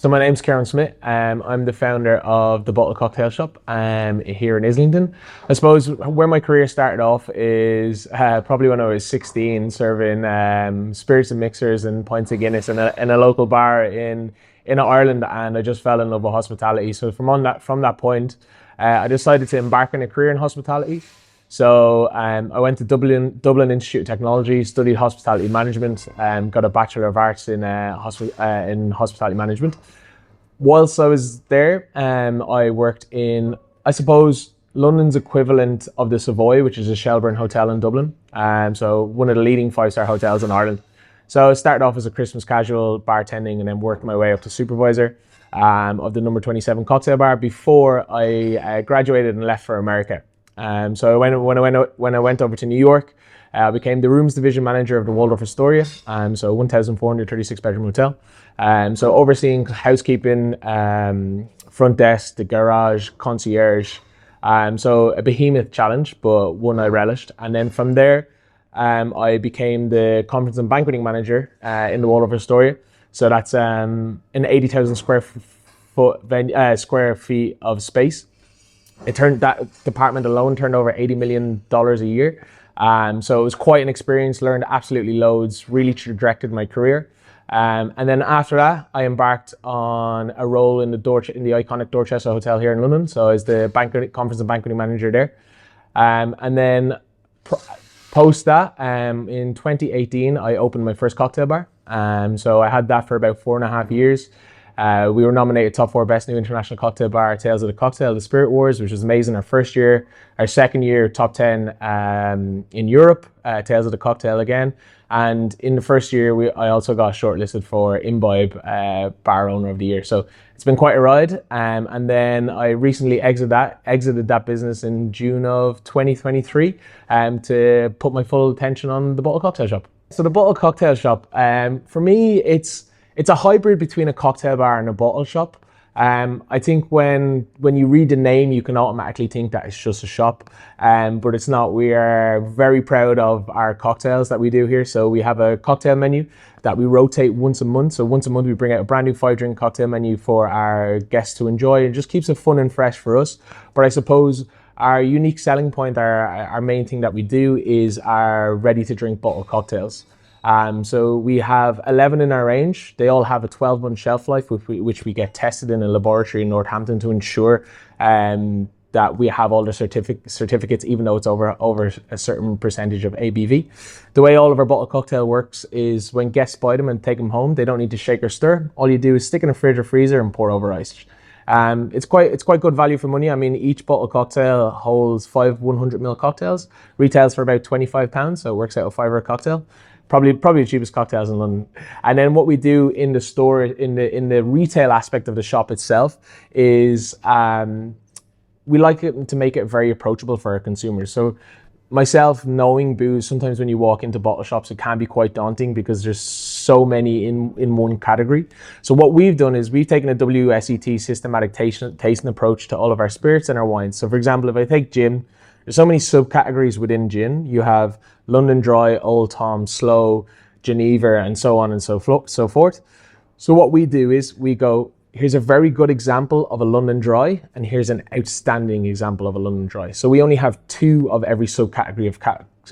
So my name's Ciaran Smith. I'm the founder of the Bottle Cocktail Shop here in Islington. I suppose where my career started off is probably when I was 16, serving spirits and mixers and pints of Guinness in a local bar in Ireland, and I just fell in love with hospitality. So from that point, I decided to embark on a career in hospitality. So I went to Dublin Institute of Technology, studied hospitality management, got a Bachelor of Arts in hospitality management. Whilst I was there, I worked in, I suppose, London's equivalent of the Savoy, which is a Shelbourne hotel in Dublin. So one of the leading five-star hotels in Ireland. So I started off as a Christmas casual bartending and then worked my way up to supervisor of the number 27 cocktail bar before I graduated and left for America. So when I went over to New York, I became the rooms division manager of the Waldorf Astoria, so 1,436 bedroom hotel. So overseeing housekeeping, front desk, the garage, concierge. So a behemoth challenge, but one I relished. And then from there, I became the conference and banqueting manager in the Waldorf Astoria. So that's an 80,000 square feet of space. That department alone turned over $80 million a year. So it was quite an experience, learned absolutely loads, really directed my career. And then after that, I embarked on a role in the iconic Dorchester Hotel here in London. So I was the conference and banqueting manager there. And then post that, in 2018, I opened my first cocktail bar. So I had that for about 4.5 years. We were nominated top 4 best new international cocktail bar, Tales of the Cocktail, the Spirit Wars, which was amazing our first year. Our second year, top 10 in Europe, Tales of the Cocktail again. And in the first year, I also got shortlisted for Imbibe Bar Owner of the Year. So it's been quite a ride. And then I recently exited that business in June of 2023 to put my full attention on the Bottle Cocktail Shop. So the Bottle Cocktail Shop, for me, it's a hybrid between a cocktail bar and a bottle shop. I think when you read the name, you can automatically think that it's just a shop, but it's not. We are very proud of our cocktails that we do here. So we have a cocktail menu that we rotate once a month. So once a month we bring out a brand new 5-drink cocktail menu for our guests to enjoy. It just keeps it fun and fresh for us. But I suppose our unique selling point, our main thing that we do is our ready-to-drink bottle cocktails. So we have 11 in our range. They all have a 12-month shelf life, which we get tested in a laboratory in Northampton to ensure that we have all the certificates, even though it's over a certain percentage of ABV. The way all of our bottle cocktail works is when guests buy them and take them home, they don't need to shake or stir. All you do is stick in a fridge or freezer and pour over ice. It's quite good value for money. I mean, each bottle cocktail holds 5 100ml cocktails, retails for about £25, so it works out a £5 a cocktail. Probably the cheapest cocktails in London. And then what we do in the store, in the retail aspect of the shop itself, is we like it to make it very approachable for our consumers. So myself, knowing booze, sometimes when you walk into bottle shops, it can be quite daunting because there's so many in one category. So what we've done is we've taken a WSET systematic tasting approach to all of our spirits and our wines. So for example, if I take gin, there's so many subcategories within gin. You have London Dry, Old Tom, Slow, Geneva, and so on and so forth. So what we do is we go, here's a very good example of a London Dry, and here's an outstanding example of a London Dry. So we only have 2 of every subcategory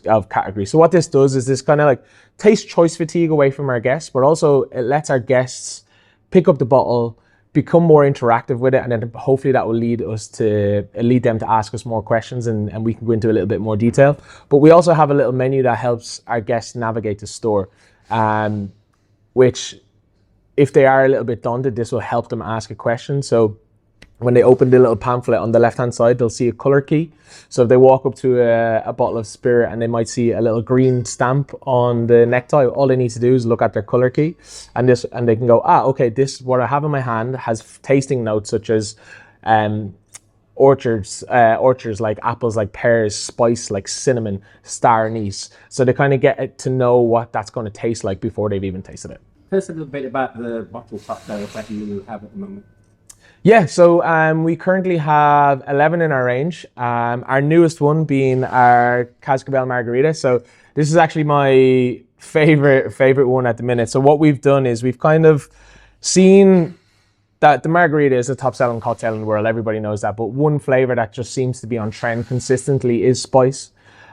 of category. So what this does is this kind of like takes choice fatigue away from our guests, but also it lets our guests pick up the bottle, become more interactive with it, and then hopefully that will lead them to ask us more questions, and we can go into a little bit more detail. But we also have a little menu that helps our guests navigate the store, which if they are a little bit daunted, this will help them ask a question. So when they open the little pamphlet on the left-hand side, they'll see a color key. So if they walk up to a bottle of spirit and they might see a little green stamp on the necktie, all they need to do is look at their color key, and they can go, okay, this, what I have in my hand has tasting notes such as orchards like apples, like pears, spice like cinnamon, star anise. So they kind of get to know what that's going to taste like before they've even tasted it. Tell us a little bit about the bottle cocktails that you have at the moment. Yeah, so we currently have 11 in our range. Our newest one being our Cascabel Margarita. So this is actually my favorite one at the minute. So what we've done is we've kind of seen that the margarita is a top selling cocktail in the world. Everybody knows that. But one flavor that just seems to be on trend consistently is spice.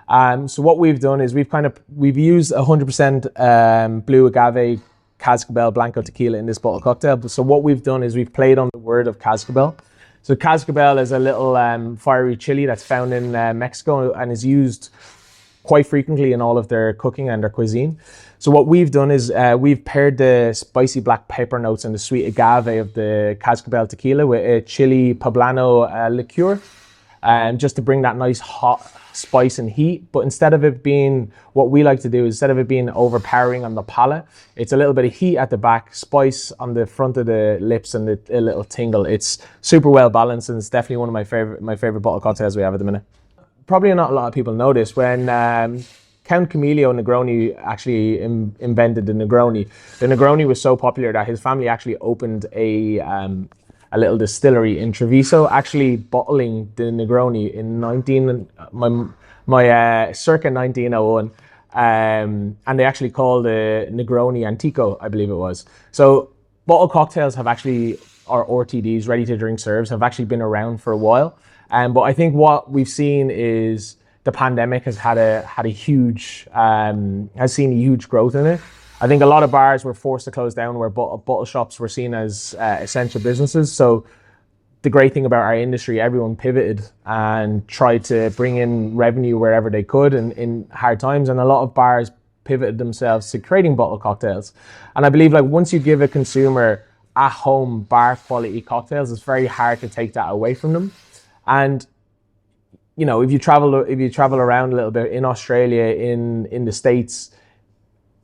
So what we've done is we've used 100% blue agave Cascabel Blanco tequila in this bottle cocktail. So what we've done is we've played on the word of Cascabel. So Cascabel is a little fiery chili that's found in Mexico and is used quite frequently in all of their cooking and their cuisine. So what we've done is we've paired the spicy black pepper notes and the sweet agave of the Cascabel tequila with a chili poblano liqueur, just to bring that nice hot spice and heat. But instead of it being, what we like to do, instead of it being overpowering on the palate, it's a little bit of heat at the back, spice on the front of the lips, and a little tingle. It's super well balanced, and it's definitely one of my favorite bottle cocktails we have at the minute. Probably not a lot of people know this. When Count Camillo Negroni actually invented the Negroni was so popular that his family actually opened a little distillery in Treviso, actually bottling the Negroni in circa 1901, and they actually called it Negroni Antico, I believe it was. So bottle cocktails have actually, or RTDs, ready to drink serves, have actually been around for a while. But I think what we've seen is the pandemic has seen a huge growth in it. I think a lot of bars were forced to close down where bottle shops were seen as essential businesses. So the great thing about our industry, everyone pivoted and tried to bring in revenue wherever they could in hard times. And a lot of bars pivoted themselves to creating bottle cocktails. And I believe like once you give a consumer at home bar quality cocktails, it's very hard to take that away from them. And you know, if you travel around a little bit in Australia, in the States,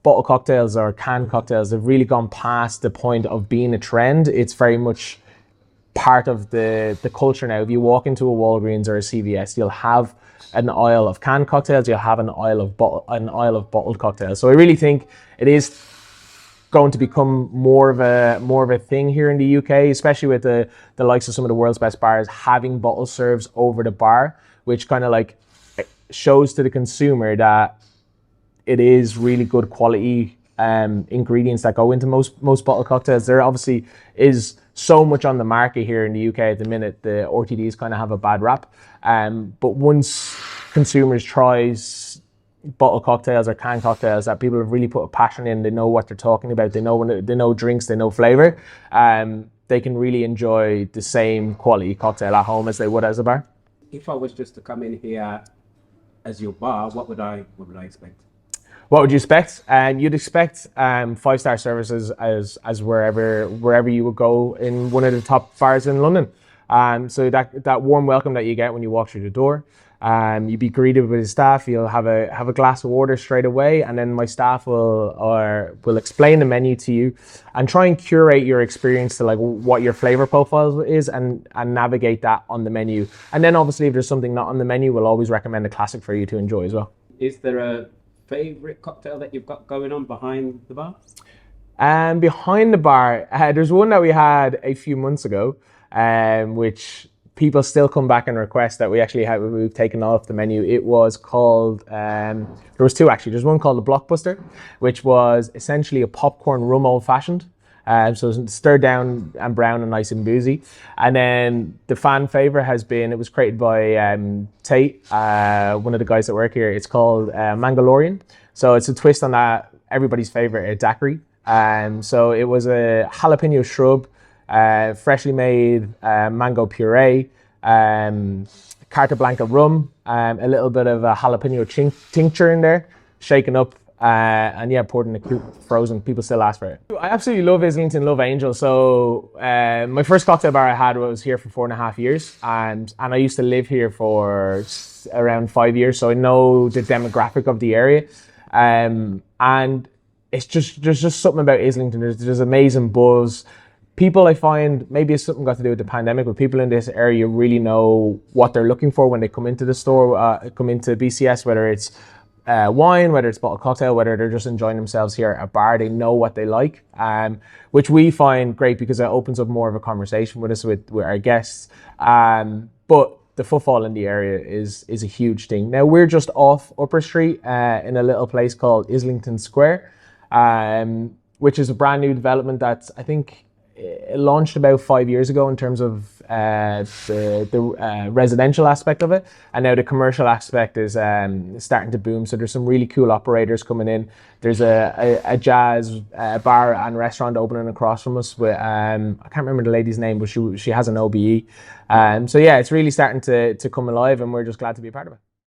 bottle cocktails or canned cocktails have really gone past the point of being a trend. It's very much part of the culture now. If you walk into a Walgreens or a CVS, you'll have an aisle of canned cocktails, you'll have an aisle of bottled cocktails. So I really think it is going to become more of a thing here in the UK, especially with the likes of some of the world's best bars having bottle serves over the bar, which kind of like shows to the consumer that it is really good quality ingredients that go into most bottle cocktails. There obviously is so much on the market here in the UK at the minute. The RTDs kind of have a bad rap, but once consumers tries bottle cocktails or canned cocktails that people have really put a passion in, they know what they're talking about, they know drinks, they know flavor, they can really enjoy the same quality cocktail at home as they would as a bar. If I was just to come in here as your bar, what would I expect? What would you expect? You'd expect 5-star services as wherever you would go in one of the top bars in London. So that warm welcome that you get when you walk through the door. You'd be greeted with the staff. You'll have a glass of water straight away, and then my staff will explain the menu to you and try and curate your experience to like what your flavor profile is and navigate that on the menu. And then obviously if there's something not on the menu, we'll always recommend a classic for you to enjoy as well. Is there a favorite cocktail that you've got going on behind the bar? Behind the bar, there's one that we had a few months ago, which people still come back and request that we've taken off the menu. It was called, there was two actually. There's one called the Blockbuster, which was essentially a popcorn rum old fashioned. So it's stirred down and brown and nice and boozy. And then the fan favorite it was created by Tate, one of the guys that work here. It's called Mangalorean. So it's a twist on that, everybody's favorite, a daiquiri. So it was a jalapeno shrub, freshly made mango puree, Carta Blanca rum, a little bit of a jalapeno tincture in there, shaken up, and yeah, poured in a cube, frozen. People still ask for it. I absolutely love Islington, love Angel. So my first cocktail bar I had was here for 4.5 years, and I used to live here for around 5 years, so I know the demographic of the area. And there's just something about Islington. There's amazing buzz. People, I find, maybe it's something got to do with the pandemic, but people in this area really know what they're looking for when they come into the store, come into BCS, whether it's wine, whether it's bottled cocktail, whether they're just enjoying themselves here at a bar. They know what they like, which we find great because it opens up more of a conversation with us, with our guests. But the footfall in the area is a huge thing. Now, we're just off Upper Street in a little place called Islington Square, which is a brand new development that's, I think, it launched about 5 years ago in terms of the residential aspect of it, and now the commercial aspect is starting to boom. So there's some really cool operators coming in. There's a jazz bar and restaurant opening across from us with I can't remember the lady's name, but she has an OBE. So yeah, it's really starting to come alive, and we're just glad to be a part of it.